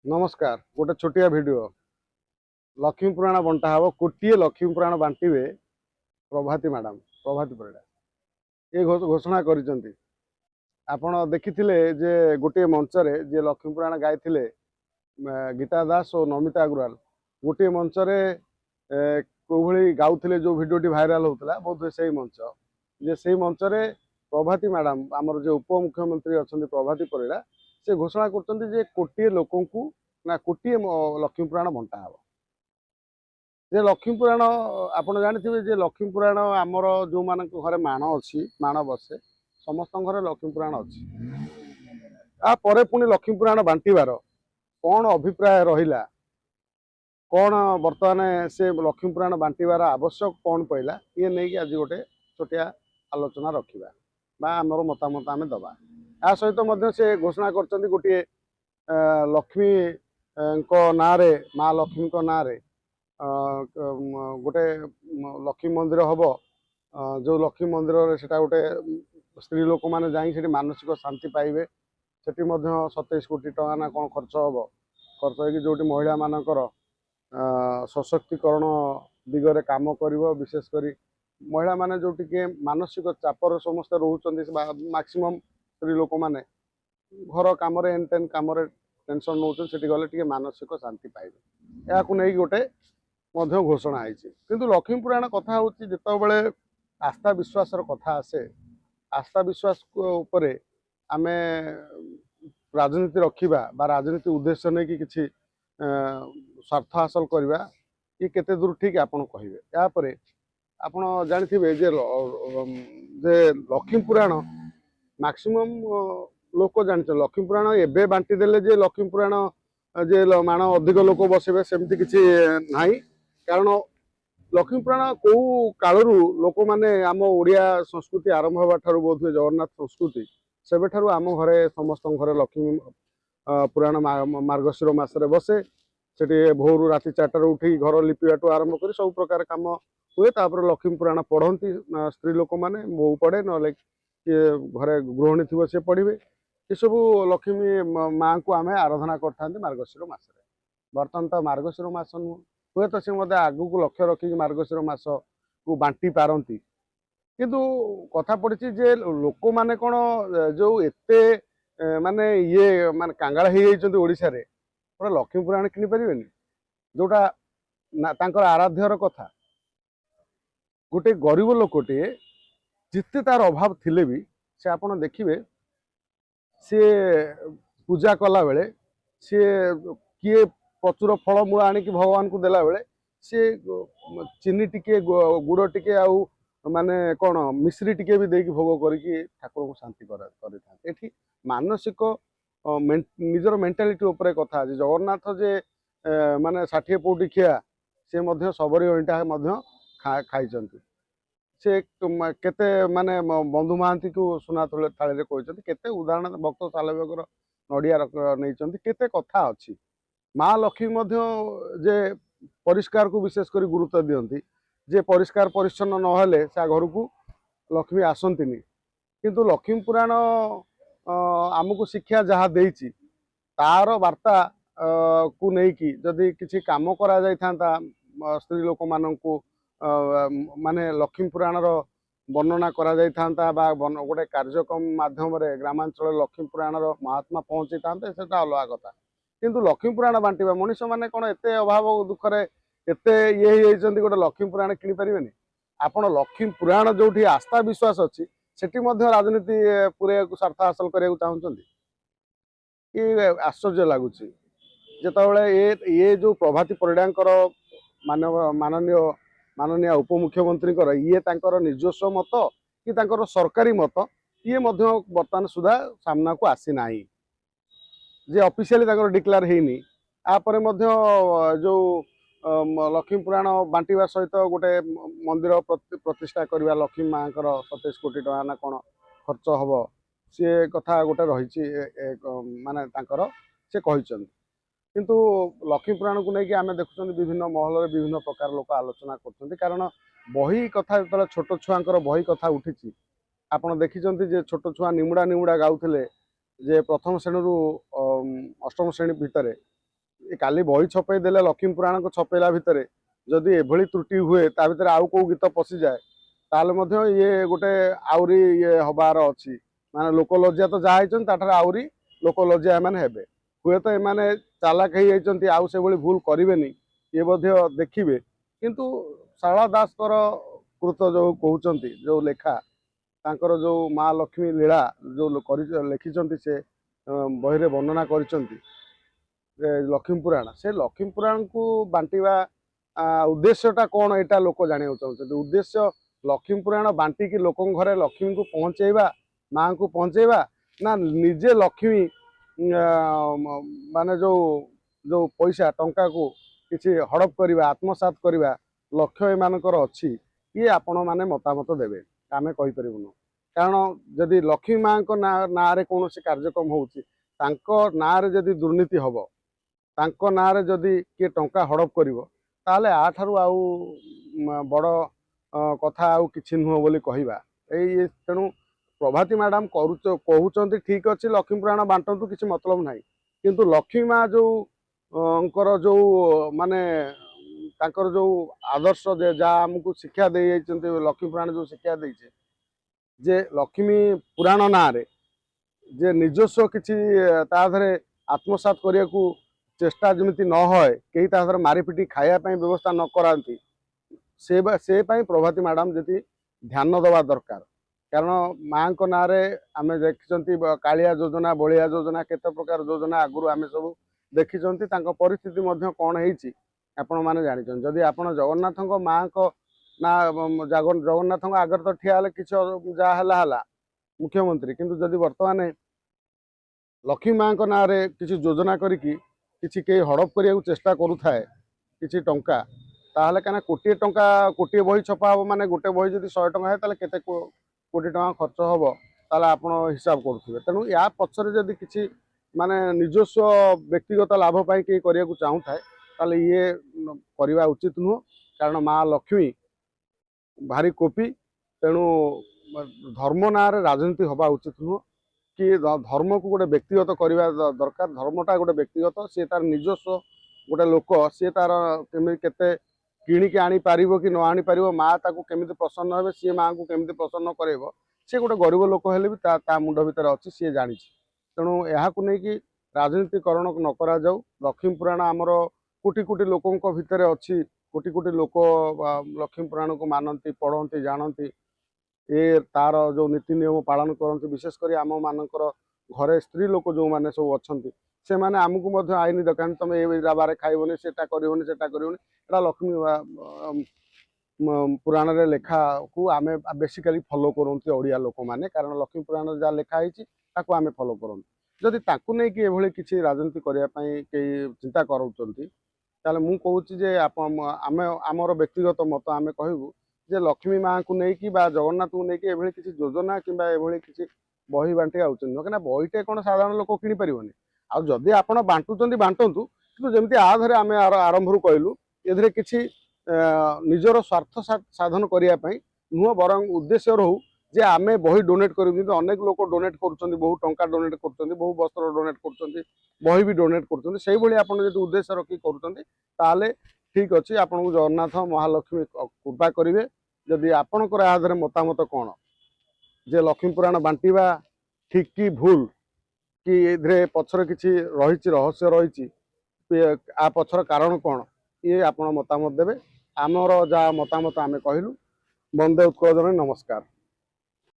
नमस्कार गोटे छोटिया वीडियो लक्ष्मी पुराण बंटा हम कोटे लक्ष्मी पुराण बांटे प्रभाती मैडम प्रभाती परिड़ा ये घोषणा कर देखी जे गोटे मंचरे जे लक्ष्मी पुराण गाई गीता दास और नमिता अग्रवाल गोटे मंचरे कोभली गाउले जो भिडियोटी भाइराल होता बोध से मंच जे से मंचरे प्रभाती मैडम आमर जो उपमुख्यमंत्री अच्छा प्रभाती परिड़ा से घोषणा कर कोटे लोक ना कोटे लक्ष्मी पुराण बंटा हम जे लक्ष्मी पुराण आपड़ जानते जे लक्ष्मी पुराण आमर जो मान घरे माण अच्छी माण बसे समस्त घरे लक्ष्मी पुराण अच्छी पुणी लक्ष्मी पुराण बांटार कौन अभिप्राय रहा कौन बर्तमान से लक्ष्मी पुराण बांटार आवश्यक कौन पड़ा ये नहीं कि आज गोटे छोटिया आलोचना रखा आमर मतामत आम दबा या सहित से घोषणा कर गोटे लक्ष्मी ना माँ लक्ष्मी ना गोटे लक्ष्मी मंदिर हम जो लक्ष्मी मंदिर से गोटे स्त्री लोक मैंने जा मानसिक शांति पाइबे से 27 कोटी टका ना कौन खर्च हम खर्च हो जो महिला मानकर सशक्तिकरण दिगरे काम कर विशेषकर महिला माने जो टिके मानसिक चापर समस्त रोच मैक्सिमम स्त्री लोक मैंने घर कम एन टेन कम टेंशन नौ से गले मानसिक शांति पाइबे या नहीं गोटे घोषणा है किंतु लक्ष्मी पुराण कथा हूँ जिते आस्था विश्वास कथा आसे आस्था विश्वास उपरे आमे राजनीति रखा राजनीति उद्देश्य नहीं कि किसी स्वार्थ हासिल करवा ये केते दूर ठीक आपन कहिबे यापर आपन जानथिबे जे लक्ष्मी पुराण मैक्सिमम लोक जानते लक्ष्मी पुराण एबे बांटी देले जे लक्ष्मी पुराण जे माण अधिक लोक बसबे सेमती किछि नाही कारण लक्ष्मी पुराण कौ कालरू लोक माने आम ओडिया संस्कृति आरंभ होगा ठारू बोध हुए जगन्नाथ संस्कृति सेबे ठारू आम घरे समस्त घरे लक्ष्मी पुराण मार्गशीर मासरे बसे से भोर राति 4टार उठी घर लिपिवाठू आरंभ कर सब प्रकार कम हुए लक्ष्मी पुराण पढ़ती स्त्री लोक मैंने बो पढ़े ना घरे गृहिणी थी सी पढ़े ये सब लक्ष्मी माँ को आम आराधना करते मार्गशीर मासरे बर्तमान तो मार्गशीर मास नुह हुए तो सी मत आगू लक्ष्य रखिक मार्गशीर मास को बांटी पारती किंतु कथा पड़ी जे लोक मैंने कौन जो एते माने ये माने कांगाल हो लक्ष्मी पुराण किनी पारे जोटा तांकर आराध्यर कथा गोटे गरीब लोकटे जिते तार अभाव थिले भी से आप देखिए सी पूजा कला बेले सी किए प्रचुर फलमूल आनिक भगवान को देला बेले सी चीनी टिके गुड़ टिके आउ माने कौन मिश्री टिके भी देकी भोग करके ठाकुर को शांति कर मानसिक निजर मेंटालिटी उपरे कथा जगन्नाथ जे माने 60 पौटी खिया से मध्य सबरी अईटा खाई से केते माने बंधु महांती को सुना थाली कहते केते उदाहरण भक्त सालवेगर नड़िया नहीं केते कथा अच्छी माँ लक्ष्मी जे परिष्कार को विशेषकर गुरुत्व दियंती जे परिष्कार परिच्छन्न नहेले से घर को लक्ष्मी आसंतिनी किंतु लक्ष्मी पुराण आमको शिक्षा जहाँ देइछि तार वार्ता को लेकिन जदि किसी कम करा जाइथांता स्त्री लोक मानू माने लक्ष्मी पुराणर वर्णना करा जाइथांता गोटे कार्यक्रम माध्यम ग्रामांचल लक्ष्मी पुराणर महात्मा पहुँची था सेटा अलग कथा किंतु लक्ष्मी पुराण बांटा मनीष मैंने कौन एत अभाव दुखरे एते ये गोटे लक्ष्मी पुराण किनी पारे आपण लक्ष्मी पुराण जो आस्था विश्वास अच्छी सेठी राजनीति पूरे स्वार्थ हासिल करने चाहते ये आश्चर्य लगुच जिते ये जो प्रभाती परिडांकर माननीय माननीय उपमुख्यमंत्री ये निजस्व मत कि सरकारी मत ये बर्तमान सुधा सामना को आसी ना जे ऑफिशियली डिक्लेयर होनी यापर जो लक्ष्मी पुराण बांटा सहित गोटे मंदिर प्रतिष्ठा करवा लक्ष्मी माँ 27 कोटी टका ना कौन खर्च हम सी कथा गोटे रही माने से कहते किंतु लक्ष्मी पुराण को लेकिन आम देखुं विभिन्न महल विभिन्न प्रकार लोक आलोचना कर कारण बही कथा जो छोट छुआर बही कथा उठी आपड़ देखी छोट छुआ निमुड़ा निमुड़ा गाँले जे प्रथम श्रेणी अष्टम श्रेणी भितर काली बही छपे देले लक्ष्मी पुराण को छपेला भितर जदि एभली त्रुटि हुए ता भितर आउ को गीत पशि जाए ताले मध्य ये गोटे आउरी ये हबार अछि माने लोक लज्जा तो जा आइछन ताठार आउरी लोक लज्जा एमाने हेबे हुए तो एमाने चालाक हेई आइछन्ती आउ से भली भूल करिवेनी ये मध्य देखिबे किंतु शारदा दास कर कृत जो कहउचंती जो लेखा तांकर जो माँ लक्ष्मी लीला जो लिखिचंती से बही रे वर्णना करिचंती लक्ष्मी पुराण से लक्ष्मी पुराण को बांटिवा उद्देश्यटा कौन एटा लोक जानिया चाहते उद्देश्य लक्ष्मी पुराण बांटिकी लोक घरे लक्ष्मी को पहुँचेवा माँ को पहुँचेवा ना निजे लक्ष्मी माने जो जो पैसा टंका को किसी हड़प करवा आत्मसात करवा लक्ष्य एमानकर अच्छी ये आपण माने मतामत देवे आमे कहि परिबुनु कारण जदि लक्ष्मी माँ को ना रे कौन कार्यक्रम होउची तांको ना रे जदि दुर्नीति हबो तांको ना रे जदि किए टंका हड़प करिवो ताले आठारु आउ बड़ कथा आउ किछि नुह बोली कहिबा एई तेणु प्रभाती मैडम कहउचंती ठीक अछि लक्ष्मी पुराण बांटंतु किछि मतलब नाही किंतु लक्ष्मी माँ जो अंकर जो माने तांकर जो आदर्श जे जा हमकु शिक्षा दे जाइछन्ती लक्ष्मी पुराण जो शिक्षा देइछे जे लक्ष्मी पुराण ना रे जे निजस्व किछि ता धरे आत्मसात करिया को चेष्टा जमिति न होय कहीं ता धरे मारिपिटी खाया पई व्यवस्था न करांती से पई प्रभाती मैडम जति ध्यान दवा दरकार कारण माँ को ना रे आमे देखिचंती कालिया योजना बलिया योजना केते प्रकार योजना आगुरु आमे सब देखिचंती तांको परिस्थिति मध्य कोन हेइची आपण माने जानिछन जदि आपण जगन्नाथଙ୍କ माँ को ना जगन्नाथଙ୍କ आगर तो ठिया हले किछ जा हला हला मुख्यमंत्री किंतु जदि वर्तमान लक्ष्मी माँ को ना रे किछ योजना करिकी किछि के हड़प करिया चेष्टा करूथाए किछि टंका ताहले काना कोटी टंका कोटी बही छपा हो माने गोटे बही जदि 100 टंका है ताले केते कोटी टंका खर्च हबो ताले आपण हिसाब करूथिबे तेणु या पछरे जदि किछि माने निजस्व व्यक्तिगत लाभ पाई के करिया को चाहूथाए ताले ये करिवा उचित नुह कारण माँ लक्ष्मी भारी कोपी तेणु धर्म ना रे राजनीति हवा उचित नुह कि धर्म को गोटे व्यक्तिगत करवा दरकार धर्मटा गोटे व्यक्तिगत सी तार निजस्व गोटे लोक सी तार केमी केते किणिकी आनी पारिबो कि न आनी पारिबो माँ ताकू केमिति प्रसन्न हेबे सी माँ को केमिति प्रसन्न करेबो सी गोटे गरीब लोक हेले भी ता मुंड भितर अछि सी जानि तेणु एहाकू नै कि राजनीतिकरण न करा जाऊ लक्ष्मी पुराण आमर कोटी कोटी लोकों भितर अछि कोटी कोटी लोक लक्ष्मी पुराण को मानती पढ़ती जानती ए तार जो नीति नियम पालन करते विशेषकर आम मानकर घरे स्त्री लोक जो मैंने सब अच्छा से मैंने आमको मध्य आईन दरकार तुम ए दाबारे खाइबनी सेटा करबनी सेटा करबनी एटा लक्ष्मी पुराण रे लेखा को आमे बेसिकली फॉलो करते ओडिया लोक माने कारण लक्ष्मी पुराण जहाँ लेखा होती ताको आमे फॉलो करते जदि ताकू नहीं कि एभली किसी राजनीति करने कई चिंता करूँ ताले मु कहूँ जे आमे आमर व्यक्तिगत मत आमे कहबू जे लक्ष्मी माँ को लेकिन जगन्नाथ को लेकिन एभली किसी योजना किंबा एभली किसी बही बांटिया उचित नुह कहीं बहीटे कौन साधारण लोक किଣି पारिबनी आ जदि आपण बांटुचंती बांटंतु किंतु जेमति आ धरे आमे आरंभरू कहलु एधरे किछि निजर स्वार्थ साधन करिया पई नुह बरं उद्देश्य रहू जे आमे बही डोनेट करू अनेक लोक डोनेट करुचंती बहु टंका डोनेट करुचंती बहु वस्त्र डोनेट करुचंती बही भी डोनेट करुचंती सेही भली आपण जदि उद्देश्य रखी करुचंती ताले ठीक अछि आपण को जगन्नाथ महालक्ष्मी कृपा करिवे जदि आपणकर आधार मतामत कौन जे लक्ष्मी पुराण बांटिबा ठीक कि भूल कि एधरे पछर किछि रहिछि रहस्य रहिछि आ पछर कारण कौन ये आपण मतामत देवे आमर जा मतामत आमे कहलु वंदे उत्कल जननी नमस्कार।